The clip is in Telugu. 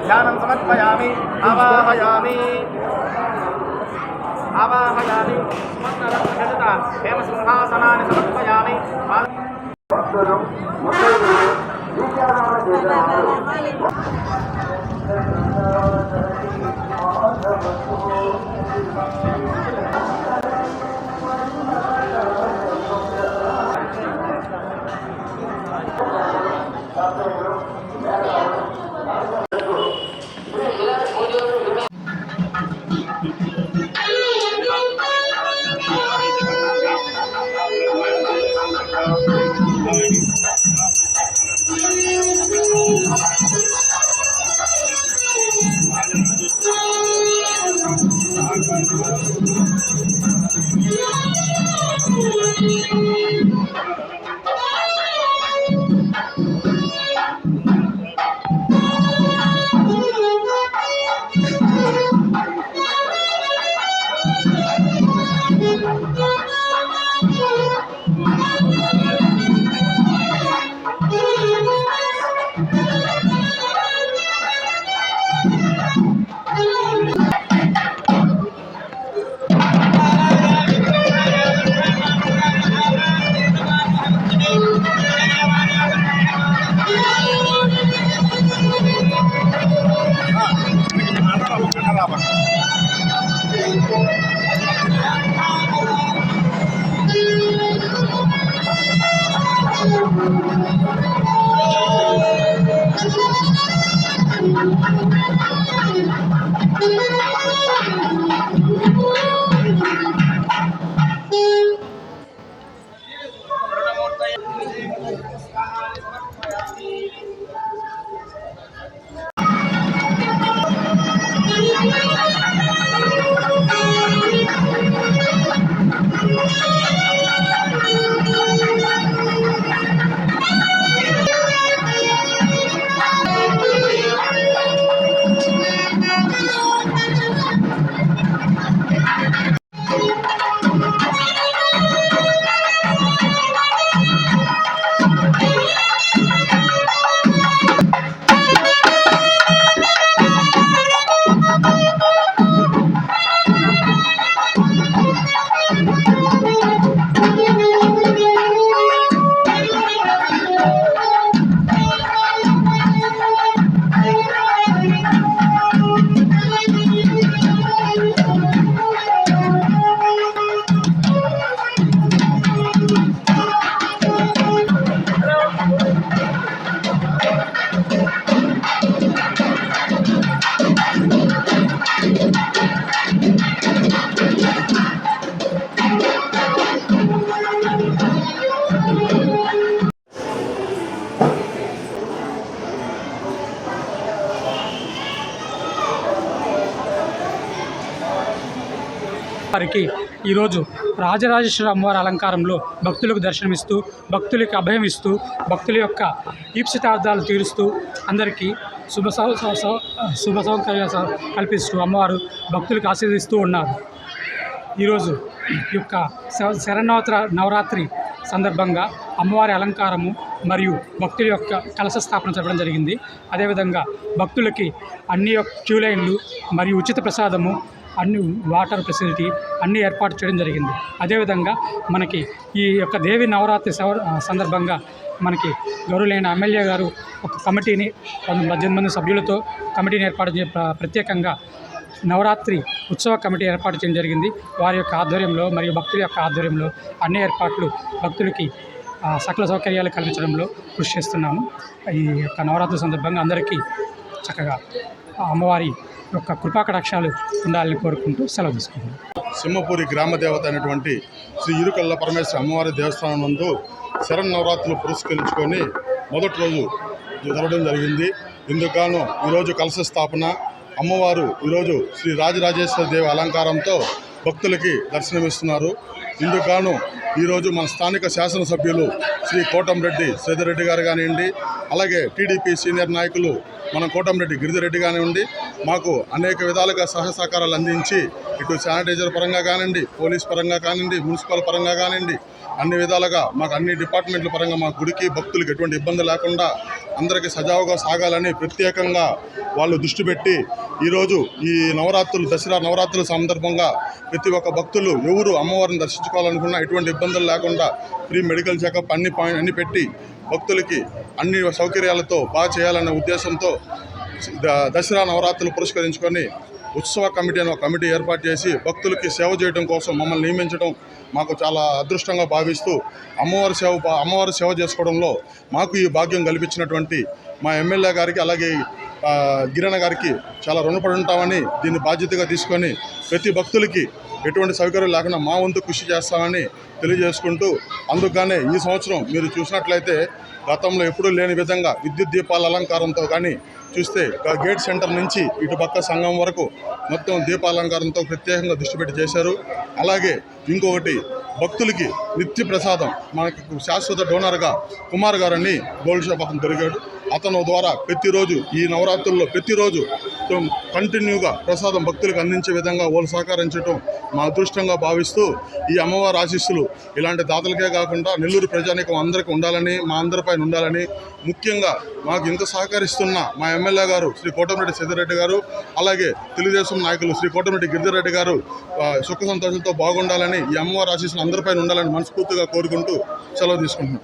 ध्यानं समर्पयामि आवाहयामि आवाहयामि सुमन्त्ररक्षता हेमसिंहासनानि समर्पयामि వారికి ఈరోజు రాజరాజేశ్వరి అమ్మవారి అలంకారంలో భక్తులకు దర్శనమిస్తూ భక్తులకి అభయం ఇస్తూ భక్తుల యొక్క ఈప్సితార్థాలు తీరుస్తూ అందరికీ శుభ సౌకర్యాలు కల్పిస్తూ అమ్మవారు భక్తులకు ఆశీర్వదిస్తూ ఉన్నారు. ఈరోజు ఈ యొక్క నవరాత్రి సందర్భంగా అమ్మవారి అలంకారము మరియు భక్తుల యొక్క కలశ స్థాపన జరగడం జరిగింది. అదేవిధంగా భక్తులకి అన్ని క్యూ లైన్లు మరియు ఉచిత ప్రసాదము అన్ని వాటర్ ఫెసిలిటీ అన్నీ ఏర్పాటు చేయడం జరిగింది. అదేవిధంగా మనకి ఈ యొక్క దేవి నవరాత్రి సందర్భంగా మనకి గౌరవులైన ఎమ్మెల్యే గారు ఒక కమిటీని 18 మంది సభ్యులతో కమిటీని ఏర్పాటు ప్రత్యేకంగా నవరాత్రి ఉత్సవ కమిటీ ఏర్పాటు చేయడం జరిగింది. వారి యొక్క ఆధ్వర్యంలో మరియు భక్తుల యొక్క ఆధ్వర్యంలో అన్ని ఏర్పాట్లు భక్తులకి సకల సౌకర్యాలు కల్పించడంలో కృషి చేస్తున్నాము. ఈ యొక్క నవరాత్రి సందర్భంగా అందరికీ చక్కగా అమ్మవారి యొక్క కృపాకటాక్షాలు ఉండాలని కోరుకుంటూ సెలవు తీసుకుంటున్నాం. సింహపూరి గ్రామ దేవత అయినటువంటి శ్రీ ఇరుకల్ల పరమేశ్వర అమ్మవారి దేవస్థానం నందు శరన్నవరాత్రులు పురస్కరించుకొని మొదటి రోజు జరగడం జరిగింది. ఇందుకు గాను ఈరోజు కలశ స్థాపన, అమ్మవారు ఈరోజు శ్రీ రాజరాజేశ్వరి దేవి అలంకారంతో భక్తులకి దర్శనమిస్తున్నారు. ఇందుకు గాను ఈరోజు మన స్థానిక శాసనసభ్యులు శ్రీ కోటంరెడ్డి శ్రీధర్రెడ్డి గారు కానివ్వండి, అలాగే టీడీపీ సీనియర్ నాయకులు మన కోటంరెడ్డి గిరిధరెడ్డి కానివ్వండి, మాకు అనేక విధాలుగా సహకారాలు అందించి ఇటు శానిటైజర్ పరంగా కానివ్వండి, పోలీస్ పరంగా కానివ్వండి, మున్సిపల్ పరంగా కానివ్వండి, అన్ని విధాలుగా మాకు అన్ని డిపార్ట్మెంట్ల పరంగా మా గుడికి భక్తులకు ఎటువంటి ఇబ్బంది లేకుండా అందరికీ సజావుగా సాగాలని ప్రత్యేకంగా వాళ్ళు దృష్టి పెట్టి ఈరోజు ఈ నవరాత్రులు దసరా నవరాత్రుల సందర్భంగా ప్రతి ఒక్క భక్తులు ఎవరు అమ్మవారిని దర్శించుకోవాలనుకున్నా ఎటువంటి ఇబ్బందులు లేకుండా ఫ్రీ మెడికల్ చెకప్ అన్ని పెట్టి భక్తులకి అన్ని సౌకర్యాలతో బాగా చేయాలనే ఉద్దేశంతో దసరా నవరాత్రులు పురస్కరించుకొని ఉత్సవ కమిటీ అనే ఒక కమిటీ ఏర్పాటు చేసి భక్తులకి సేవ చేయడం కోసం మమ్మల్ని నియమించడం మాకు చాలా అదృష్టంగా భావిస్తూ అమ్మవారి సేవ చేసుకోవడంలో మాకు ఈ భాగ్యం కల్పించినటువంటి మా ఎమ్మెల్యే గారికి అలాగే గిరణ గారికి చాలా రుణపడి ఉంటామని దీన్ని బాధ్యతగా తీసుకొని ప్రతి భక్తులకి ఎటువంటి సౌకర్యం లేకుండా మా వంతు కృషి చేస్తామని తెలియజేసుకుంటూ అందుకుగానే ఈ సంవత్సరం మీరు చూసినట్లయితే గతంలో ఎప్పుడూ లేని విధంగా విద్యుత్ దీపాల అలంకారంతో కానీ చూస్తే గేట్ సెంటర్ నుంచి ఇటు పక్క సంఘం వరకు మొత్తం దీపాలంకారంతో ప్రత్యేకంగా దృష్టి పెట్టి చేశారు. అలాగే ఇంకొకటి భక్తులకి నిత్య ప్రసాదం మనకి శాశ్వత డోనర్గా కుమార్ గారని గోల్డ్ షాప్ అతను దొరికాడు. అతను ద్వారా ప్రతిరోజు ఈ నవరాత్రుల్లో ప్రతిరోజు కంటిన్యూగా ప్రసాదం భక్తులకు అందించే విధంగా వాళ్ళు సహకరించడం మా అదృష్టంగా భావిస్తూ ఈ అమ్మవారి ఆశీస్సులు ఇలాంటి దాతలకే కాకుండా నెల్లూరు ప్రజానీకం అందరికీ ఉండాలని మా అందరిపైన ఉండాలని ముఖ్యంగా మాకు ఇంత సహకరిస్తున్న మా ఎమ్మెల్యే గారు శ్రీ కోటమిరెడ్డి సిద్ధిరెడ్డి గారు అలాగే తెలుగుదేశం నాయకులు శ్రీ కోటమిరెడ్డి గిరిధర్రెడ్డి గారు సుఖ సంతోషంతో బాగుండాలని ఈ అమ్మవారి ఆశీస్సులు అందరిపైన ఉండాలని మనస్ఫూర్తిగా కోరుకుంటూ సెలవు తీసుకుంటున్నాం.